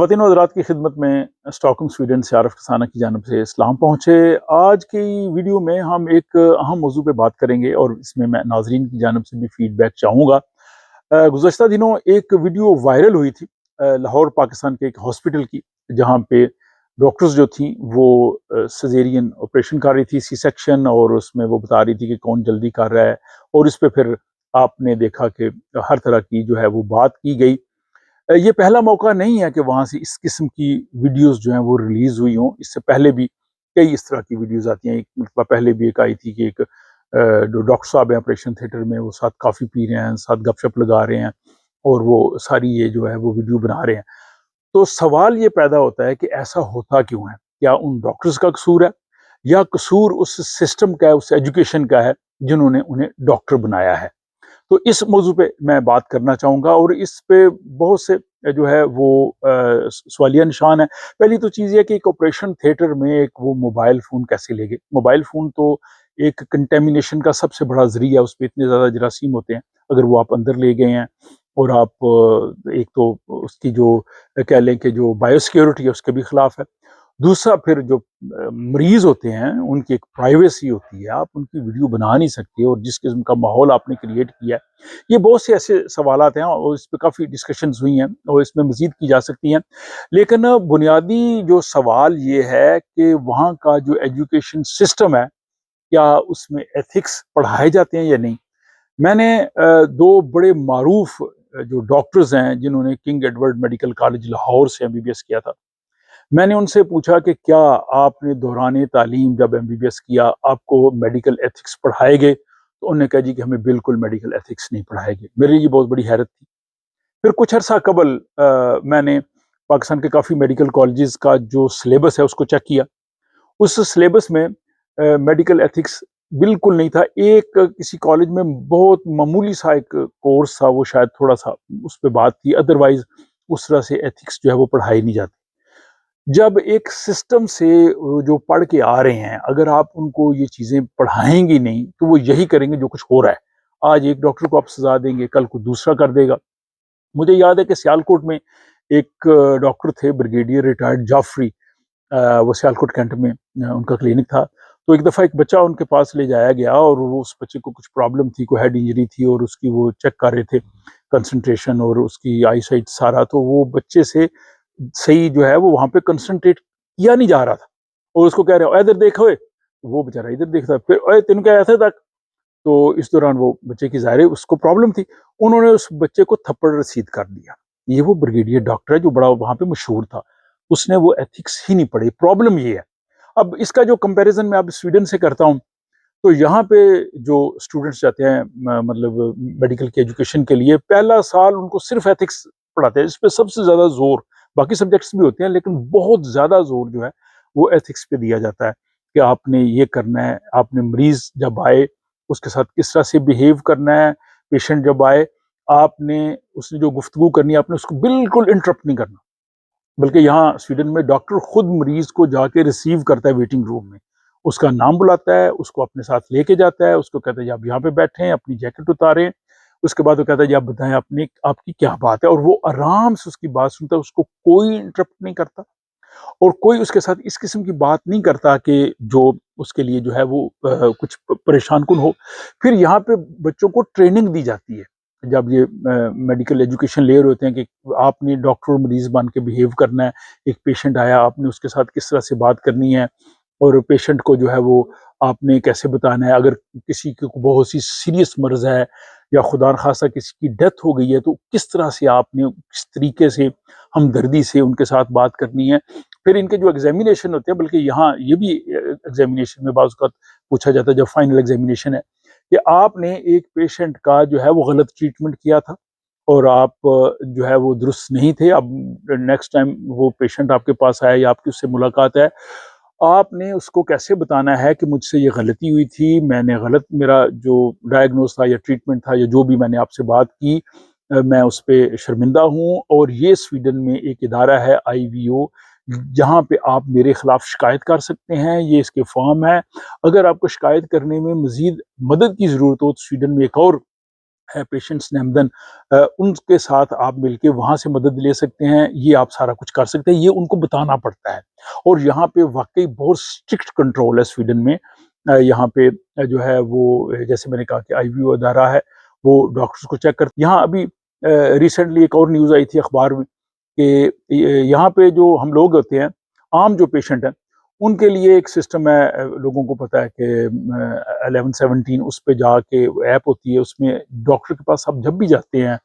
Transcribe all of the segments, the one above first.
ख़वातीन व हज़रात की खिदमत में स्टॉकहोम स्वीडन से आरिफ रसाना की जानिब से सलाम पहुँचे। आज की वीडियो में हम एक अहम मौजू पे बात करेंगे और इसमें मैं नाज़रीन की जानिब से भी फीडबैक चाहूँगा। गुज़श्ता दिनों एक वीडियो वायरल हुई थी लाहौर पाकिस्तान के एक हॉस्पिटल की, जहाँ पे डॉक्टर्स जो थी वो सिज़ेरियन ऑपरेशन कर रही थी, सी सेक्शन, और उसमें वो बता रही थी कि कौन जल्दी कर रहा है, और इस पे फिर आपने देखा कि हर तरह की जो है वो बात की गई। ये पहला मौका नहीं है कि वहाँ से इस किस्म की वीडियोस जो हैं वो रिलीज़ हुई हों। इससे पहले भी कई इस तरह की वीडियोस आती हैं। एक मरतबा पहले भी एक आई थी कि एक जो डॉक्टर साहब हैं ऑपरेशन थिएटर में, वो साथ कॉफ़ी पी रहे हैं, साथ गपशप लगा रहे हैं, और वो सारी ये जो है वो वीडियो बना रहे हैं। तो सवाल ये पैदा होता है कि ऐसा होता क्यों है? क्या उन डॉक्टर्स का कसूर है, या कसूर उस सिस्टम का है, उस एजुकेशन का है जिन्होंने उन्हें डॉक्टर बनाया है? तो इस मौजू पे मैं बात करना चाहूँगा, और इस पे बहुत से जो है वो सवालिया निशान है। पहली तो चीज़ ये है कि एक ऑपरेशन थिएटर में एक वो मोबाइल फ़ोन कैसे ले गए? मोबाइल फ़ोन तो एक कंटेमिनेशन का सबसे बड़ा ज़रिया है, उसपे इतने ज़्यादा जरासीम होते हैं। अगर वो आप अंदर ले गए हैं, और आप एक तो उसकी जो कह लें कि जो बायोसिक्योरिटी है उसके भी खिलाफ है। दूसरा, फिर जो मरीज़ होते हैं उनकी एक प्राइवेसी होती है, आप उनकी वीडियो बना नहीं सकते, और जिस किस्म का माहौल आपने क्रिएट किया है, ये बहुत से ऐसे सवालात हैं, और इस पे काफ़ी डिस्कशंस हुई हैं और इसमें मज़ीद की जा सकती हैं। लेकिन बुनियादी जो सवाल ये है कि वहाँ का जो एजुकेशन सिस्टम है, क्या उसमें एथिक्स पढ़ाए जाते हैं या नहीं? मैंने 2 बड़े मारूफ जो डॉक्टर्स हैं जिन्होंने king Edward medical college Lahore से एमबीबीएस किया था, मैंने उनसे पूछा कि क्या आपने दौरान तालीम जब एमबीबीएस किया, आपको मेडिकल एथिक्स पढ़ाए गए? तो उन्होंने कहा जी कि हमें बिल्कुल मेडिकल एथिक्स नहीं पढ़ाए गए। मेरे लिए ये बहुत बड़ी हैरत थी। फिर कुछ अरसा कबल मैंने पाकिस्तान के काफ़ी मेडिकल कॉलेजेस का जो सिलेबस है उसको चेक किया। उस सिलेबस में मेडिकल एथिक्स बिल्कुल नहीं था। एक किसी कॉलेज में बहुत मामूली सा एक कोर्स था, वो शायद थोड़ा-सा उस पे बात थी, अदरवाइज़ उस तरह से एथिक्स जो है वो पढ़ाई नहीं जाती। जब एक सिस्टम से जो पढ़ के आ रहे हैं, अगर आप उनको ये चीज़ें पढ़ाएँगे नहीं, तो वो यही करेंगे जो कुछ हो रहा है। आज एक डॉक्टर को आप सज़ा देंगे, कल को दूसरा कर देगा। मुझे याद है कि सियालकोट में एक डॉक्टर थे, ब्रिगेडियर रिटायर्ड जाफरी, वो सियालकोट कैंट में उनका क्लिनिक था। तो एक दफ़ा एक बच्चा उनके पास ले जाया गया, और वो उस बच्चे को कुछ प्रॉब्लम थी, कोई हेड इंजरी थी, और उसकी वो चेक कर रहे थे कंसंट्रेशन और उसकी आई साइट सारा। तो वो बच्चे से सही जो है वो वहाँ पे कंसंट्रेट किया नहीं जा रहा था, और उसको कह रहे हो इधर देख ओए, वो बेचारा इधर देखता है, फिर ओए तेन क्या ऐसे तक। तो इस दौरान वो बच्चे की ज़ाहिर है उसको प्रॉब्लम थी, उन्होंने उस बच्चे को थप्पड़ रसीद कर दिया। ये वो ब्रिगेडियर डॉक्टर है जो बड़ा वहाँ पे मशहूर था, उसने वो एथिक्स ही नहीं पढ़ी। प्रॉब्लम ये है। अब इसका जो कंपैरिजन मैं अब स्वीडन से करता हूँ, तो यहाँ पे जो स्टूडेंट्स जाते हैं मतलब मेडिकल की एजुकेशन के लिए, पहला साल उनको सिर्फ एथिक्स पढ़ाते हैं, इस पे सबसे ज़्यादा जोर, बाकी सब्जेक्ट्स भी होते हैं लेकिन बहुत ज़्यादा जोर जो है वो एथिक्स पे दिया जाता है कि आपने ये करना है, आपने मरीज जब आए उसके साथ किस तरह से बिहेव करना है, पेशेंट जब आए आपने उसने जो गुफ्तगू करनी है आपने उसको बिल्कुल इंटरप्ट नहीं करना। बल्कि यहाँ स्वीडन में डॉक्टर खुद मरीज को जाके रिसीव करता है वेटिंग रूम में, उसका नाम बुलाता है, उसको अपने साथ लेके जाता है, उसको कहता है जी आप यहाँ पे बैठे हैं, अपनी जैकेट उतारें। उसके बाद वो कहता है जी आप बताएं अपनी आपकी क्या बात है, और वो आराम से उसकी बात सुनता है, उसको कोई इंटरप्ट नहीं करता, और कोई उसके साथ इस किस्म की बात नहीं करता कि जो उसके लिए जो है वो कुछ परेशान कुन हो। फिर यहाँ पे बच्चों को ट्रेनिंग दी जाती है, जब ये मेडिकल एजुकेशन ले रहे होते हैं कि आपने डॉक्टर और मरीज बन के बिहेव करना है, एक पेशेंट आया आपने उसके साथ किस तरह से बात करनी है, और पेशेंट को जो है वो आपने कैसे बताना है, अगर किसी को बहुत सी सीरियस मर्ज है या खुदा न खास्ता किसी की डेथ हो गई है, तो किस तरह से आपने किस तरीके से हमदर्दी से उनके साथ बात करनी है। फिर इनके जो एग्जामिनेशन होते हैं, बल्कि यहाँ ये भी एग्जामिनेशन में बाज़ औक़ात पूछा जाता है जब फाइनल एग्जामिनेशन है, कि आपने एक पेशेंट का जो है वो गलत ट्रीटमेंट किया था, और आप जो है वो दुरुस्त नहीं थे। अब नेक्स्ट टाइम वो पेशेंट आपके पास आया या आपकी उससे मुलाकात है, आपने उसको कैसे बताना है कि मुझसे ये गलती हुई थी, मैंने गलत, मेरा जो डायग्नोस था या ट्रीटमेंट था या जो भी मैंने आपसे बात की, मैं उस पे शर्मिंदा हूँ, और ये स्वीडन में एक इदारा है आईवीओ, जहाँ पे आप मेरे खिलाफ शिकायत कर सकते हैं, ये इसके फॉर्म है। अगर आपको शिकायत करने में मजीद मदद की ज़रूरत हो तो स्वीडन में एक और है पेशेंट्स ने हमदन, उनके साथ आप मिलके वहाँ से मदद ले सकते हैं, ये आप सारा कुछ कर सकते हैं, ये उनको बताना पड़ता है। और यहाँ पे वाक़ई बहुत स्ट्रिक्ट कंट्रोल है स्वीडन में। यहाँ पे जो है वो जैसे मैंने कहा कि आईवीओ अदारा है, वो डॉक्टर्स को चेक करते यहाँ अभी रिसेंटली एक और न्यूज़ आई थी अखबार में कि यहाँ पे जो हम लोग होते हैं, आम जो पेशेंट हैं, उनके लिए एक सिस्टम है, लोगों को पता है कि 1117 उस पे जाके ऐप होती है, उसमें डॉक्टर के पास आप जब भी जाते हैं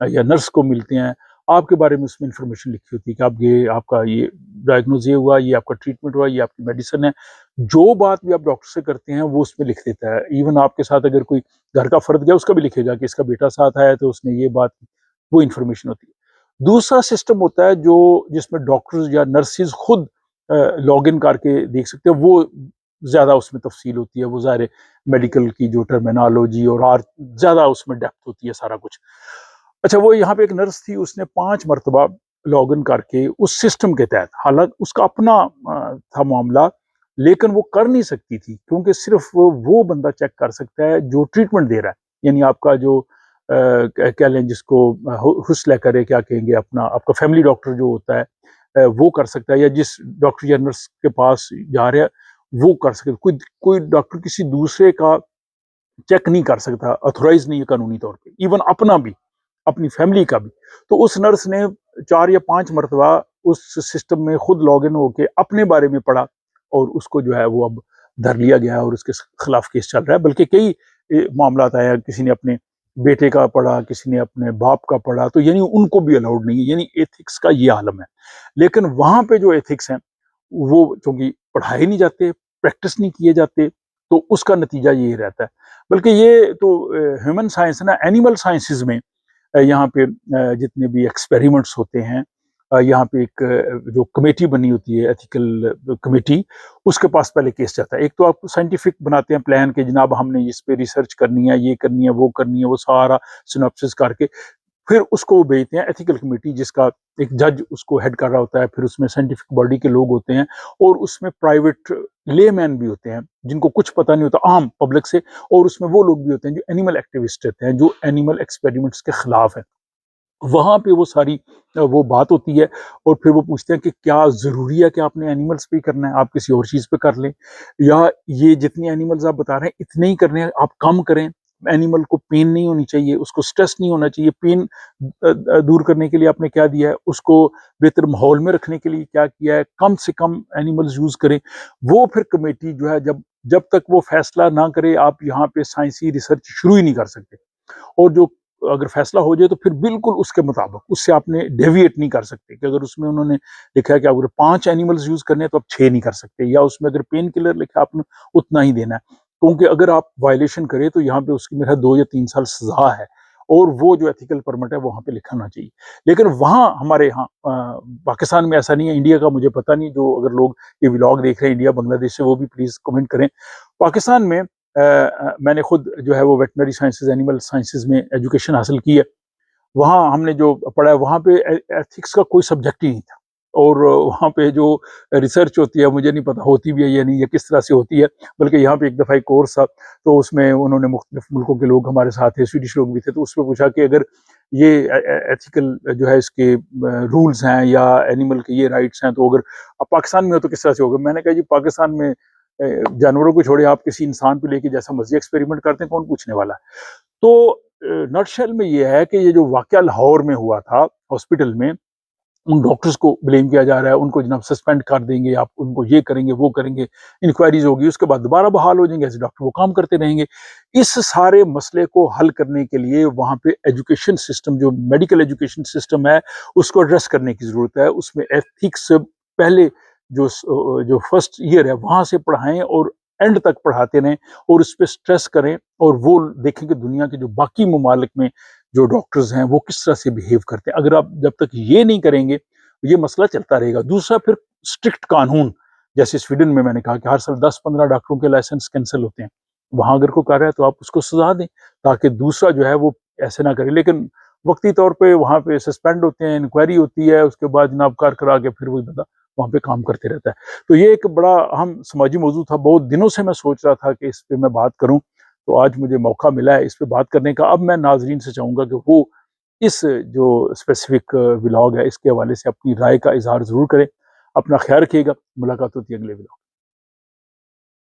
या नर्स को मिलते हैं, आपके बारे में उसमें इंफॉर्मेशन लिखी होती है कि आप ये आपका ये डायग्नोज ये हुआ, ये आपका ट्रीटमेंट हुआ, ये आपकी मेडिसिन है। जो बात भी आप डॉक्टर से करते हैं वो उसमें लिख देता है। इवन आपके साथ अगर कोई घर का फर्द गया उसका भी लिखेगा कि इसका बेटा साथ आया तो उसने ये बात की, वो इंफॉर्मेशन होती है। दूसरा सिस्टम होता है जो जिसमें डॉक्टर्स या नर्सिस खुद लॉग इन करके देख सकते हैं, वो ज़्यादा उसमें तफसील होती है, वो ज़ाहिर मेडिकल की जो टर्मिनोलॉजी और ज़्यादा उसमें डेप्थ होती है सारा कुछ। अच्छा, वो यहाँ पे एक नर्स थी, उसने 5 मरतबा लॉग इन करके उस सिस्टम के तहत, हालांकि उसका अपना था मामला, लेकिन वो कर नहीं सकती थी क्योंकि सिर्फ वो बंदा चेक कर सकता है जो ट्रीटमेंट दे रहा है। यानी आपका जो कह लें जिसको हुस्न करे क्या कहेंगे, अपना आपका फैमिली डॉक्टर जो होता है, वो कर सकता है, या जिस डॉक्टर या नर्स के पास जा रहे हैं वो कर सकते। कोई कोई डॉक्टर किसी दूसरे का चेक नहीं कर सकता, ऑथोराइज नहीं है कानूनी तौर पे, इवन अपना भी, अपनी फैमिली का भी। तो उस नर्स ने 4 या 5 मरतबा उस सिस्टम में खुद लॉग इन होके अपने बारे में पढ़ा और उसको जो है वो अब धर लिया गया है और उसके खिलाफ केस चल रहा है। बल्कि कई मामला आया, किसी ने अपने बेटे का पढ़ा, किसी ने अपने बाप का पढ़ा, तो यानी उनको भी अलाउड नहीं है। यानी एथिक्स का ये आलम है। लेकिन वहां पे जो एथिक्स हैं वो चूंकि पढ़ाए नहीं जाते, प्रैक्टिस नहीं किए जाते, तो उसका नतीजा यही रहता है। बल्कि ये तो ह्यूमन साइंस है ना, एनिमल साइंसेज में यहाँ पे जितने भी एक्सपेरिमेंट्स होते हैं, यहाँ पे एक जो कमेटी बनी होती है, एथिकल कमेटी, उसके पास पहले केस जाता है। एक तो आप साइंटिफिक बनाते हैं प्लान के, जनाब हमने इस पे रिसर्च करनी है, ये करनी है, वो करनी है, वो सारा सिनॉप्सिस करके फिर उसको वो भेजते हैं एथिकल कमेटी, जिसका एक जज उसको हेड कर रहा होता है। फिर उसमें साइंटिफिक बॉडी के लोग होते हैं और उसमें प्राइवेट लेमैन भी होते हैं जिनको कुछ पता नहीं होता आम पब्लिक से, और उसमें वो लोग भी होते हैं जो एनिमल एक्टिविस्ट रहते हैं, जो एनिमल एक्सपेरिमेंट्स के खिलाफ है। वहां पे वो सारी वो बात होती है और फिर वो पूछते हैं कि क्या ज़रूरी है कि आपने एनिमल्स पे ही करना है, आप किसी और चीज़ पे कर लें, या ये जितने एनिमल्स आप बता रहे हैं इतने ही करने हैं, आप कम करें। एनिमल को पेन नहीं होनी चाहिए, उसको स्ट्रेस नहीं होना चाहिए। पेन दूर करने के लिए आपने क्या दिया है, उसको बेहतर माहौल में रखने के लिए क्या किया है, कम से कम एनिमल्स यूज़ करें। वो फिर कमेटी जो है, जब जब तक वो फैसला ना करे, आप यहाँ पे साइंसी रिसर्च शुरू ही नहीं कर सकते। और जो अगर फैसला हो जाए तो फिर बिल्कुल उसके मुताबिक, उससे आपने डेविएट नहीं कर सकते। कि अगर उसमें उन्होंने लिखा है कि अगर 5 एनिमल्स यूज करने हैं तो आप 6 नहीं कर सकते, या उसमें अगर पेन किलर लिखा है आपने उतना ही देना है, क्योंकि अगर आप वायलेशन करें तो यहाँ पे उसकी मेरा 2 या 3 साल सजा है, और वो जो एथिकल परमिट है वहां पे लिखा होना चाहिए। लेकिन वहां हमारे यहाँ पाकिस्तान में ऐसा नहीं है। इंडिया का मुझे पता नहीं, जो अगर लोग ये व्लॉग देख रहे हैं इंडिया बांग्लादेश से, वो भी प्लीज कमेंट करें। पाकिस्तान में मैंने खुद जो है वो वेटनरी साइंसेज, एनिमल साइंसेज में एजुकेशन हासिल की है। वहाँ हमने जो पढ़ा है, वहाँ पे एथिक्स का कोई सब्जेक्ट ही नहीं था। और वहाँ पे जो रिसर्च होती है, मुझे नहीं पता होती भी है या नहीं, या किस तरह से होती है। बल्कि यहाँ पे एक दफ़ा एक कोर्स था, तो उसमें उन्होंने मुख्तलिफ मुल्कों के लोग हमारे साथ थे, स्वीडिश लोग भी थे, तो उसमें पूछा कि अगर ये एथिकल जो है इसके रूल्स हैं या एनिमल के ये राइट्स हैं, तो अगर अब पाकिस्तान में हो तो किस तरह से होगा। मैंने कहा जी, पाकिस्तान में जानवरों को छोड़े, आप किसी इंसान पे लेके जैसा मर्जी एक्सपेरिमेंट करते हैं, कौन पूछने वाला है। तो नटशेल में ये है कि ये जो वाकया लाहौर में हुआ था हॉस्पिटल में, उन डॉक्टर्स को ब्लेम किया जा रहा है, उनको जनाब सस्पेंड कर देंगे, आप उनको ये करेंगे, वो करेंगे, इंक्वायरीज होगी, उसके बाद दोबारा बहाल हो जाएंगे, ऐसे डॉक्टर वो काम करते रहेंगे। इस सारे मसले को हल करने के लिए वहाँ पे एजुकेशन सिस्टम, जो मेडिकल एजुकेशन सिस्टम है, उसको एड्रेस करने की ज़रूरत है। उसमें एथिक्स पहले जो जो फर्स्ट ईयर है वहाँ से पढ़ाएं और एंड तक पढ़ाते रहें, और उस पर स्ट्रेस करें, और वो देखें कि दुनिया के जो बाकी ममालिक में जो डॉक्टर्स हैं वो किस तरह से बिहेव करते हैं। अगर आप जब तक ये नहीं करेंगे ये मसला चलता रहेगा। दूसरा, फिर स्ट्रिक्ट कानून, जैसे स्वीडन में मैंने कहा कि हर साल 10-15 डॉक्टरों के लाइसेंस कैंसिल होते हैं। वहां अगर कोई कर रहा है तो आप उसको सजा दें, ताकि दूसरा जो है वो ऐसे ना करे। लेकिन वक्ती तौर पे वहां पे सस्पेंड होते हैं, इंक्वायरी होती है, उसके बाद जनाब कार करा के फिर वही बंदा वहां पे काम करते रहता है। तो ये एक बड़ा अहम समाजी मौजू था, बहुत दिनों से मैं सोच रहा था कि इस पे मैं बात करूं, तो आज मुझे मौका मिला है इस पे बात करने का। अब मैं नाजरीन से चाहूँगा कि वो इस जो स्पेसिफिक व्लॉग है इसके हवाले से अपनी राय का इजहार ज़रूर करें। अपना ख्याल रखिएगा। मुलाकात होती है अगले व्लॉग।